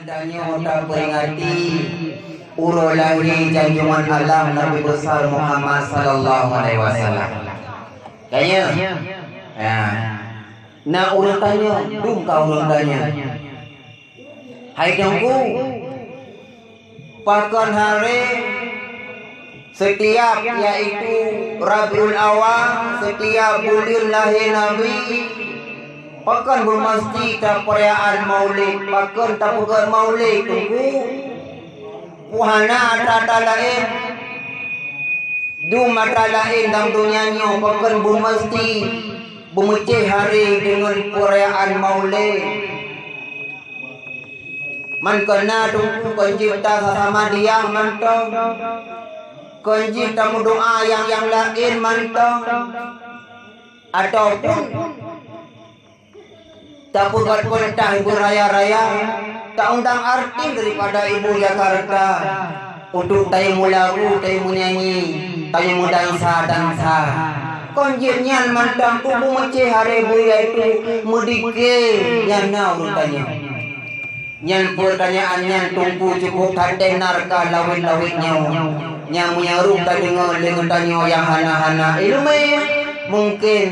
Adanya tak peringati urut lahir junjungan alam Nabi besar Muhammad sallallahu alaihi wasallam. Kayaknya ya. Nah urutannya dungka urutannya. Hai tunggu pakon hari setiap yaitu Rabiul Awal, setiap bulan lahir Nabi. Pakan bermesti tak perayaan maulid, pakan tak bukan maulid tunggu. Puhana ada lain, du mata lain dalam dunia ni. Pakan bermesti bermecih hari dengan perayaan maulid. Man kena tunggu pencipta sama dia mantong. Kunci tamu doa yang lain mantong. Ataupun tak buat perintah ibu raya-raya, tak undang arti daripada ibu Jakarta untuk taimu lagu, taimu nyanyi, taimu dansa. Konjirnya mantang tubuh mecih hari ibu yaitu mudike yang nak urutannya. Yang pertanyaannya tunggu cukup tanda narka lawin-lawinnya. Yang menyaruh tak dengar dengan tanya yang hana-hana ilmu mungkin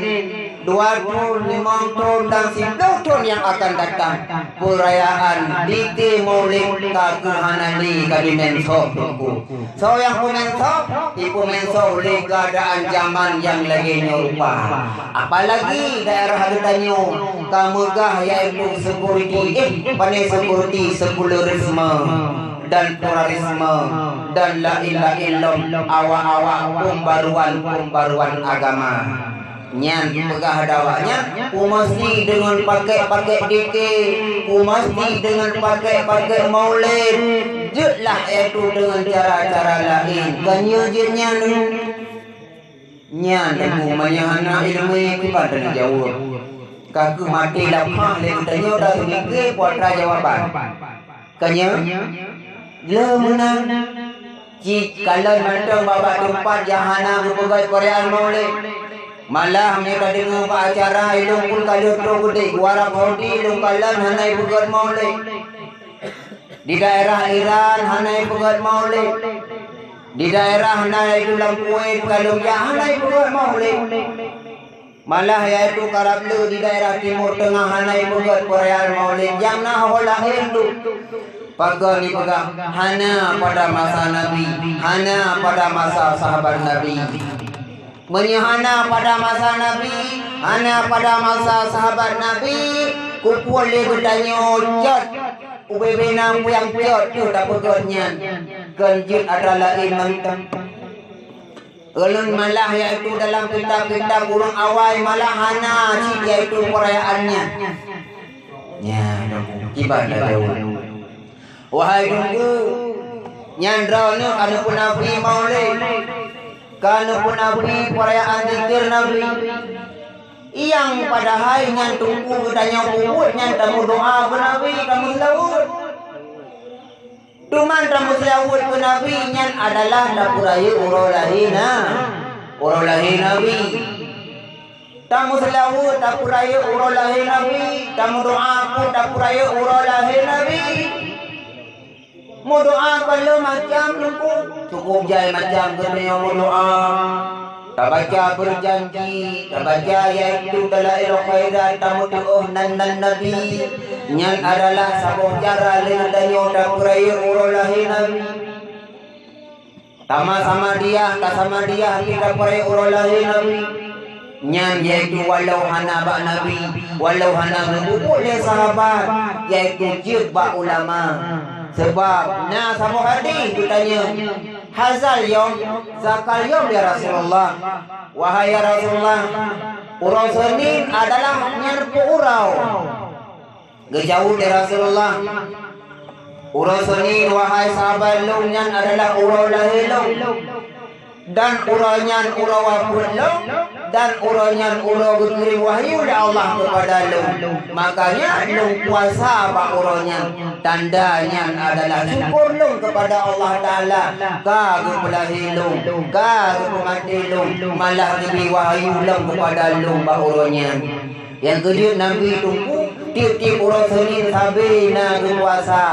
2 tahun, 5 tahun dan 10 tahun yang akan datang perayaan dike maulid kakuhanali kadimenso tunggu. So yang kumenso ibu menso oleh keadaan zaman yang lagi nyorupa. Apalagi daerah habitannya kamegah yaitu security pandai security sekularisme dan pluralisme dan la ilaha illallah awak-awak pembaruan agama. Nyan pegah dawanya umasti dengan pakai dike, umasti dengan pakai maulid. Jutlah itu dengan cara-cara lain. Kanyujitnya nyan umumnya anak ilmu kepada jawab. Kaku mati lapang lentanya dah sedikit putra jawapan. Kanya lemenang kalau macam babak tempat jahana berpegai perayaan maulid. Malah mereka dengar acara ilung pun kalau teruk gede guara Saudi ilung kalan hanai pegat maulid. Di daerah Iran hanai pegat maulid. Di daerah hanai dalam Kuwait kalau ya hanai pegat maulid. Malah yaitu Karablu di daerah Timur Tengah hanai pegat perayaan maulid. Yang nah holah hindu pagar ni pegang hana pada masa Nabi, hana pada masa sahabat Nabi. Menyahana pada masa Nabi, hana pada masa sahabat Nabi. Kupul dia bertanya jat UBB nam yang jat tu tak pegotnya. Kenjut adalah mentang. Ulun malah yaitu dalam kitab-kitab urang awal malah hana cik yaitu perayaannya. Ya, ibadah dahulu. Wahai tunggu nyandra ni anu pun Nabi maulid. Kanu pun Nabi perayaan zikir Nabi. Yang padahal nyan tunggu tanya kubut nyan tamu doa ke Nabi tamu selawut. Tuman tamu selawut ke Nabi nyan adalah dapuraya urau lahina. Urau lahir Nabi. Tamu selawut dapuraya urau lahir Nabi. Tamu doa pun dapuraya urau lahir Nabi. Mau doa kalau macam cukup jai macam kena mau doa. Tak baca berjanji, tak baca yaitu dalail khairat tamu doa nan Nabi. Yang adalah sabuh cara lengannya dak peraya urang lahir Nabi. Sama dia, tak sama dia kita peraya urang lahir Nabi. Yang yaitu walau hana ba Nabi, walau hana boleh sahabat yaitu jibba ulama. Sebab nah sama hadis ditanya hazal yom zakal yom ya Rasulullah. Wahai ya Rasulullah, urau Senin adalah nyerpu urau. Gejauh ya Rasulullah. Urau Senin wahai sahabat lu nyan adalah urau lahir lu. Dan uraunya urau wafud lu dan uraunya urau berkirim wahyu oleh Allah kepada lu. Makanya lu puasa pak uraunya. Tandanya adalah syukur lu kepada Allah Ta'ala. Kagum belahir lu, kagum mati lu, malah diberi wahyu lu kepada lu pak uraunya. Yang kedua Nabi tunggu tiap-tiap orang Senin sabi na berpuasa.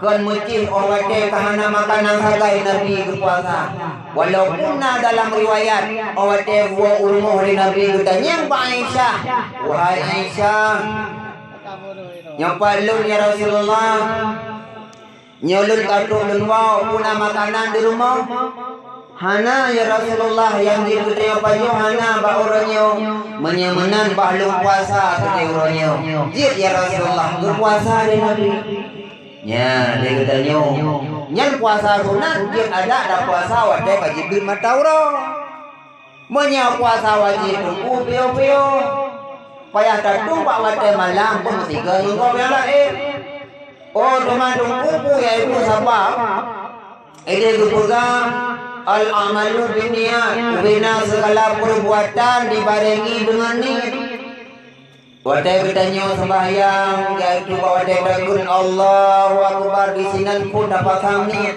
Kan mesti orang wate kahana makanan sagai Nabi berpuasa. Walaupun dalam riwayat orang wate buat umur Nabi bertanya Pak Aisyah, wahai Aisyah, yang palun ya Rasulullah, nyolun katuk dan wau puna makanan di rumah. Hana ya Rasulullah yang diberi pajo hana ba orangnya menyemenan bahlung puasa ke orangnya. Jid ya Rasulullah berpuasa di Nabi. Ya, dia katanya, nyan puasa sunat, dia ada puasa wajib wajib mata orang. Menya puasa wajib tunggu pio-pio. Payah tatung pak wajib malam pun mesti ke engkau yang lain. Oh, teman tunggu yaitu sabab. Ini berpegang al-amalu binniat, bina segala perbuatan dibarengi dengan niat. Wadai bertanya sembahyang yaitu wadai takun Allahu Akbar di sinan pun dapat niat.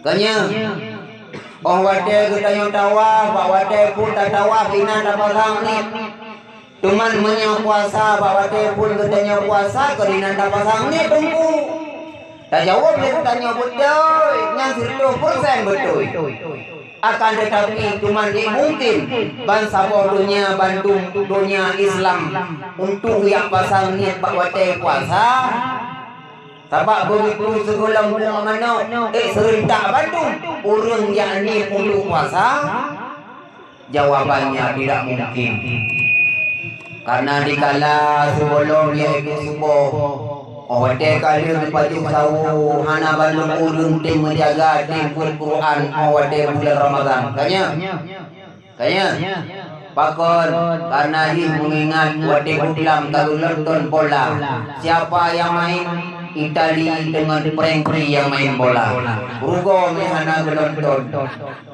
Kanya wadai bertanya tawaf, wadai pun tak tawaf bina dapat niat. Tuman menya puasa, wadai pun bertanya puasa kerana dapat niat tunggu. Tak jawab dia bertanya betul, yang 100% betul. Akan tetapi cuma mungkin bangsa dunia Bandung dunia Islam untuk yang pasang niat bak watai puasa sebab begitu segala mana serentak Bandung orang yang niat untuk puasa, jawapannya tidak mungkin. Karena dikala sebelum iaitu subuh awate kali baju sawu hana balung urung tim menjaga tim Quran awate bulan Ramadan kanya pakon karena ini mengingat wate kulam kalau nonton bola siapa yang main Itali dengan Frankri yang main bola rugo mehana nonton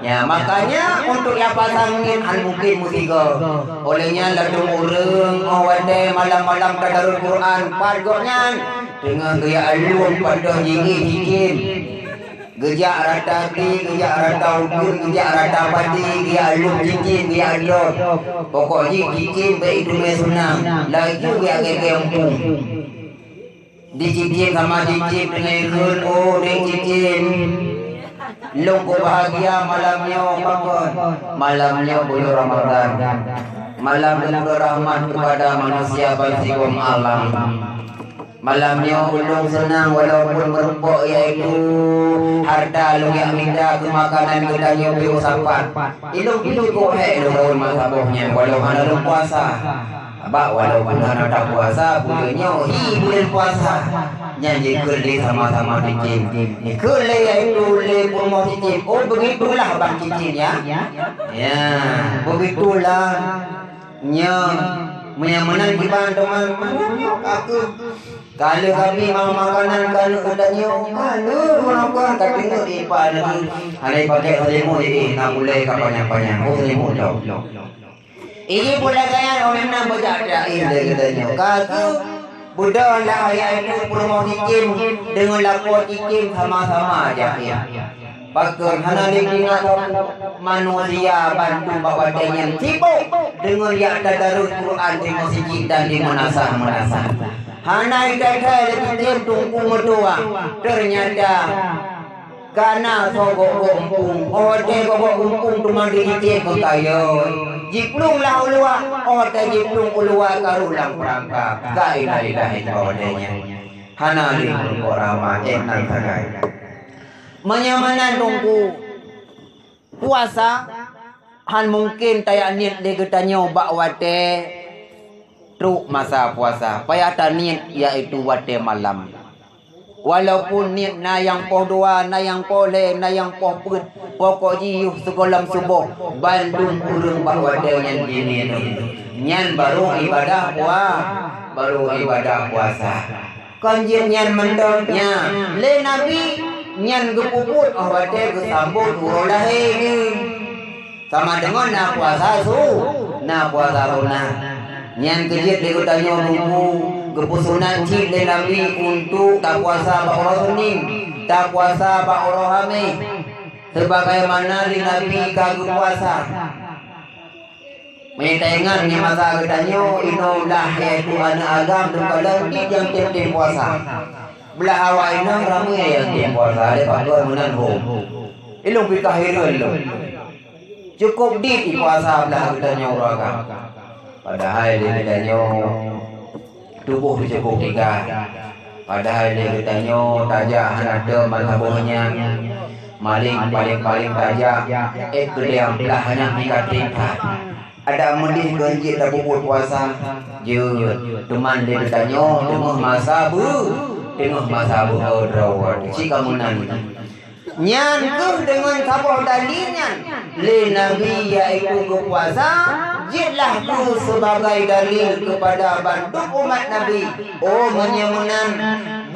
ya makanya untuk yang pasangin mungkin musiga olehnya ladung urung awate malam-malam tadarus Quran padgoknya dengan gaya alun pada jingin gejak rata ti, gejak rata ukur, gejak rata pati, gaya alun cincin, gaya alun pokoknya cincin baik itu senang lagi gaya empung di cincin sama cincin dengan ikut oh di cincin lungku bahagia malamnya pakon malamnya bulan Ramadan malam bulan rahmat kepada manusia basikum alam. Malamnya ulung senang walaupun merupuk iaitu harta lugiak minda kemakanan kedanya usapan. Ilung itu kohek ilung masabuhnya walau hana puasa. Abak walaupun hana tak puasa bulannya bulan puasa. Nyanyi kerli sama-sama cicin. Kerli iaitu le purmo cicin. Oh begitulah bang cicin ya. Ya begitulah. Menyamenan kiban teman aku kalau kami mau makanan kalau katanya kalau melakukan katanya ipa lagi hari pakai selimu ini nak boleh kapan-kapan oh selimu jauh ini pula gaya orang nak berjaya ini katanya kalau Buddha lah iaitu promo cikim dengan lapor cikim sama-sama aja ya Pakar hana ingat manusia bantu bawa dengan sibuk dengan yang tadarus Quran di masjid dan di manasah. Hana ikai letih tunggu mertua ternyata karena sogok umpung ote gogok umpung cuma dicicip kayo jiplung lah ulua ote jiplung ulua karulang perangkap gailah odenya hana limpun korama enak sagai menyamanan tunggu puasa han mungkin tayak niat de getanya bak wate truk masa puasa payah niat yaitu wate malam walaupun niat na yang poh dua na yang poh le na yang poh put pokok jiuh sekolam subuh Bandung urung bak wate nyan gini nyan baru ibadah puasa kanjien nyan mentornya le nabi nyan gepuput wate gesambut urolahe sama dengan na puasa rona nyan kejit de kutanya buku kepusunan cip de nabi untuk tak puasa pak orang Senin tak puasa pak orang Hame sebagaimana di nabi kagum puasa Menyentangan yang masa katanya inolah iaitu anak agam dan kalau yang tim puasa. Belah awak inang ramai yang tim puasa. Ada pakai menan home. Ilung pikah hirun lo. Cukup di puasa belah katanya orang. Padahal dia katanya tubuh cukup tiga. Padahal dia katanya tajak ada mazhabnya. Maling paling tajak. Yang belah hanya dikatin. Ada mendih ganjil dah bubur puasa. Je, teman dia bertanya, tengah masa bu rawat. Cik kamu nanti. Nyan ke dengan kapal dalinya. Le Nabi iaitu ke puasa. Jitlah tu sebagai dalil kepada bantu umat Nabi. Oh menyemunan.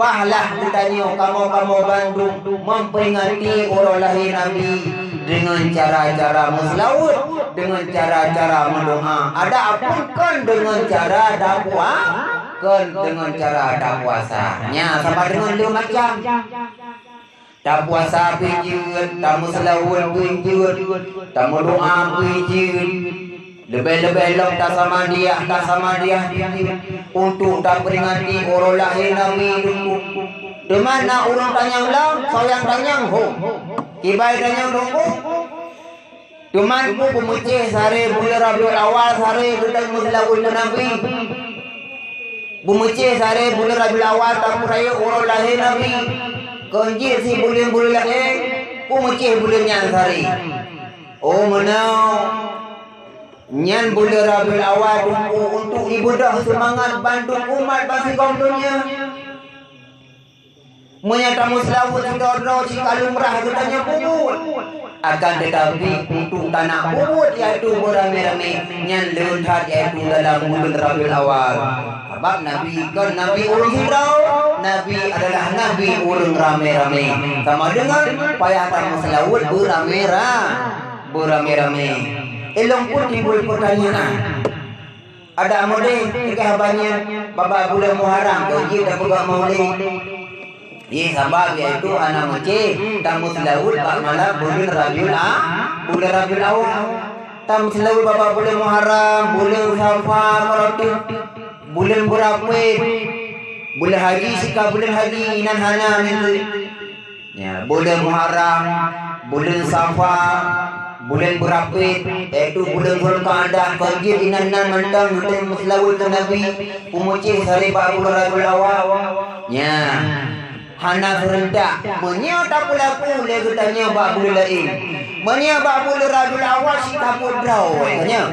Bahlah bertanya kamu bantu memperingati orang lahir Nabi. Dengan cara-cara muslawud, dengan cara-cara mendoa. Ada apapun dengan cara dakwah, dengan cara dakpuasa. Nya sama dengan dua macam. Dakpuasa pijut, tak muslawud pijut, tak mendoa pijut. Lebih-lebih long tak sama dia untuk tak peringati orang lahir Nabi dulu. Di mana orang tanyang lam, sayang tanyang ho. Kibai tanyang dongko. Cuman ku pemucih sehari bulan Rabiul Awal sehari kita muslawud Nabi. Pemucih sehari bulan Rabiul Awal tak raya orang lahir Nabi. Konjit si bulan lahir, pemucih bulan yang sehari. Oh menau. Nyan bulan Rabiul Awal untuk ibadah semangat bantu umat bangsa kaum dunia. Menyata muslawud sidoro si kalumrah katanya kubur. Akan tetapi untuk tanah kubur iaitu beramai-ramai nyan leuntat iaitu dalam bulan Rabiul Awal. Sebab Nabi kan Nabi urung hirau, Nabi adalah Nabi urung ramai-ramai. Sama dengan payah muslawud beramai-ramai. Elong pun timbul pertanyaan. Ada maulid tiga banyak bapa bulan Muharram kerja dah pegang maulid. Ye sebab iaitu anak macam tamu selawud bak malam bulan Rabiul Awal. Tamu selawud bapa bulan Muharram, bulan Safar, Rabiul, bulan Burakwid, bulan haji sikap bulan haji inan hana itu. Ya, bulan Muharram, bulan Safar, bulan Burakwid, iaitu bulan Zulqa'dah, kerja inan mentang bulan selawud Nabi, umucih sari bak bulan Rabiul Awal. Ya. Hana rendah menya tak pula boleh katanya bab bulan lain. Menya bab bulan Rabiul Awal sikap pudrau katanya.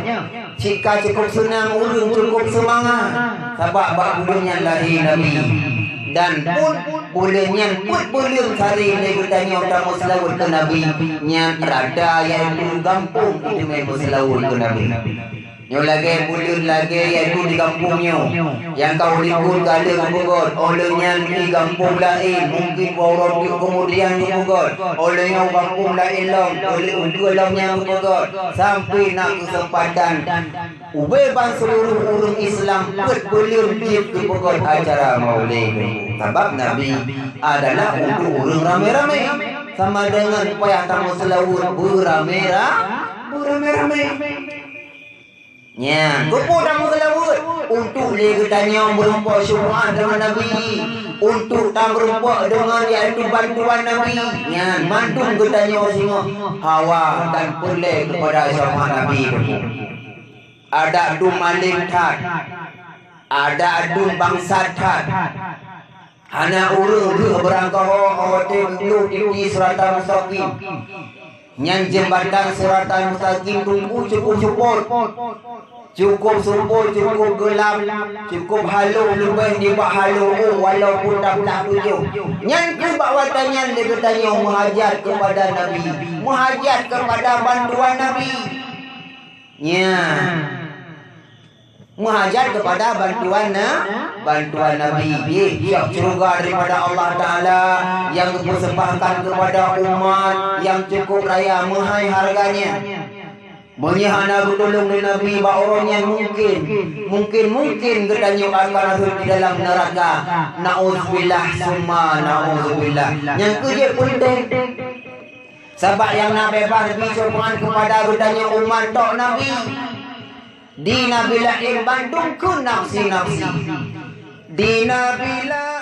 Sikap cukup senang urung cukup semangat. Sebab bab bulannya lahir Nabi. Dan pun bulannya pun bulan hari ni katanya kamu selawud ke Nabi. Nya rada iaitu kampung itu memang selawud ke Nabi. Nyo lagi bulan lagi iaitu di kampungnya. Yang kau libur kali kemudian olehnya di kampung lain mungkin orang kemudian kemudian olehnya kampung lain long oleh untuk longnya kemudian sampai nak kesempatan ubebang seluruh orang Islam berbulan jib kemudian acara maulid. Sebab Nabi adalah untuk orang ramai-ramai sama dengan payah tamu selawud beramai-ramai. Ya, kumpul tamu selawud untuk legitanya berumpak syubhat dengan Nabi, untuk tak berumpak dengan iaitu bantuan Nabi. Ya, mantung getanya semua hawa dan perle kepada syubhat Nabi. Ada adum maling tat, ada adum bangsa tat. Hana urung berangkah hotel dulu di Siratan Mustaqim. Nyan jembatan Siratan Mustaqim tunggu cukup support, cukup gelap, cukup halu lebih di bak halu walaupun tak belah tujuh. Nyan ke bak watannya dia bertanya menghajat kepada Nabi, menghajat kepada bantuan Nabi. Ya. Menghajat kepada bantuan Nabi. Siap surga daripada Allah Ta'ala yang dipersembahkan kepada umat yang cukup raya mahal harganya. Menyahana bertolong di Nabi orang yang mungkin katanya akan masuk di dalam neraka. Na'udzubillah summa na'udzubillah. Yang kerja penting sebab yang nak bebas bisauan kepada bertanya umat tok Nabi. Dina bila Bandung ku nafsi-nafsi. Dina bila